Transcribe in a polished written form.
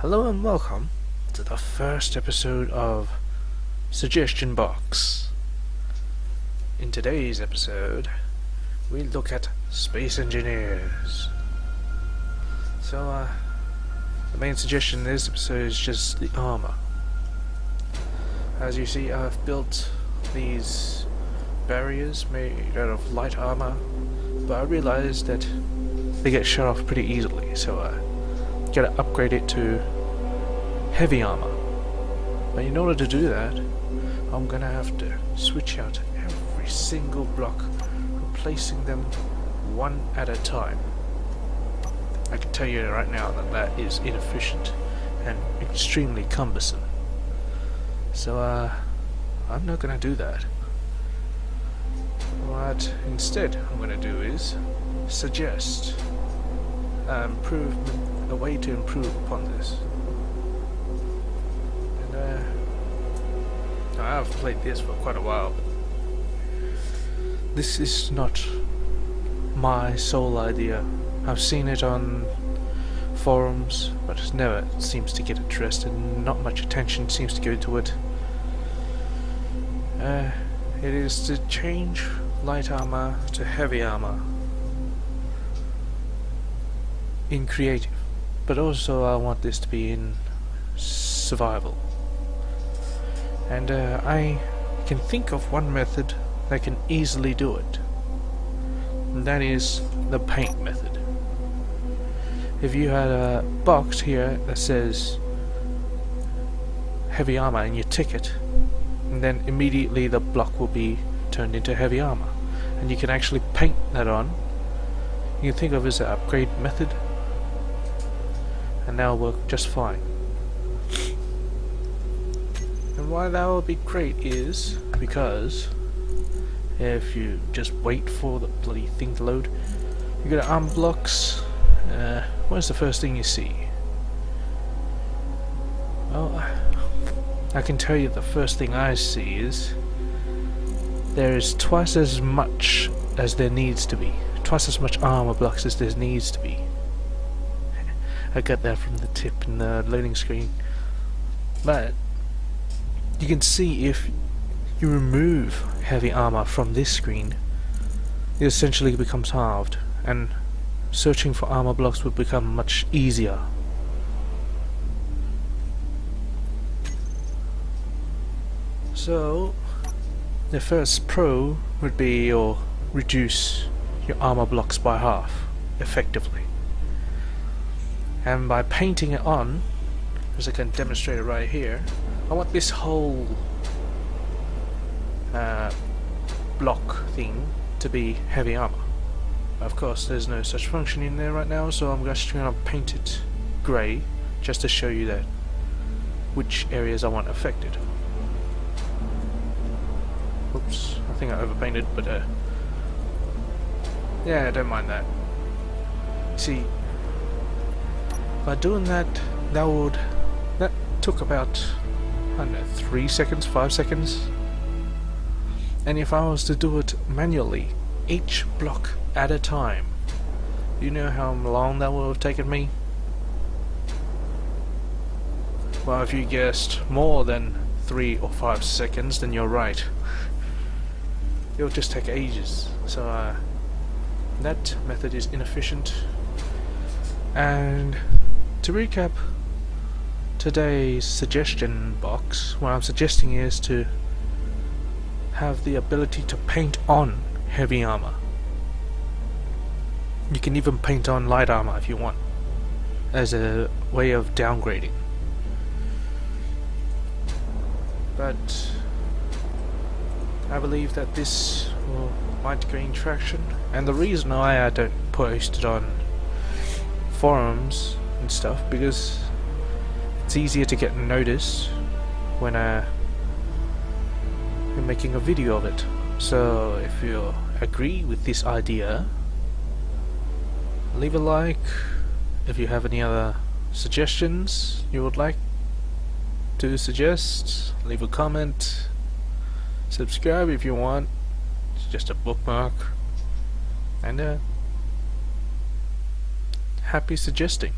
Hello and welcome to the first episode of Suggestion Box. In today's episode, we look at space engineers. So, the main suggestion in this episode is just the armor. As you see, I've built these barriers made out of light armor, but I realized that they get shut off pretty easily, so I gotta upgrade it to heavy armor. But in order to do that, I'm gonna have to switch out every single block, replacing them one at a time. I can tell you right now that that is inefficient and extremely cumbersome. So I'm not gonna do that. What instead I'm gonna do is suggest a way to improve upon this. I've played this for quite a while, but this is not my sole idea. I've seen it on forums, but it never seems to get addressed, and not much attention seems to go to it. It is to change light armor to heavy armor in creative, but also I want this to be in survival. And I can think of one method that can easily do it, and that is the paint method. If you had a box here that says heavy armor and you tick it, and then immediately the block will be turned into heavy armor, and you can actually paint that on. You can think of it as an upgrade method, and that'll work just fine. And why that would be great is because if you just wait for the bloody thing to load, you get arm blocks. What's the first thing you see? Well, I can tell you the first thing I see is there is twice as much as there needs to be. Twice as much armor blocks as there needs to be. I got that from the tip in the loading screen. But you can see if you remove heavy armor from this screen, it essentially becomes halved, and searching for armor blocks would become much easier. So the first pro would be reduce your armor blocks by half effectively, and by painting it on, as I can demonstrate it right here, I want this whole block thing to be heavy armor. Of course, there's no such function in there right now, so I'm just going to paint it grey just to show you that which areas I want affected. Oops, I think I overpainted, but yeah, don't mind that. See, by doing that, that took about, I don't know, 3 seconds, 5 seconds. And if I was to do it manually, each block at a time, you know how long that would have taken me? Well, if you guessed more than 3 or 5 seconds, then you're right. It'll just take ages. So that method is inefficient. And to recap today's suggestion box, what I'm suggesting is to have the ability to paint on heavy armor. You can even paint on light armor if you want, as a way of downgrading. But I believe that this might gain traction, and the reason why I don't post it on forums and stuff, because it's easier to get noticed when you're making a video of it. So if you agree with this idea, leave a like. If you have any other suggestions you would like to suggest, leave a comment. Subscribe if you want. It's just a bookmark. And happy suggesting.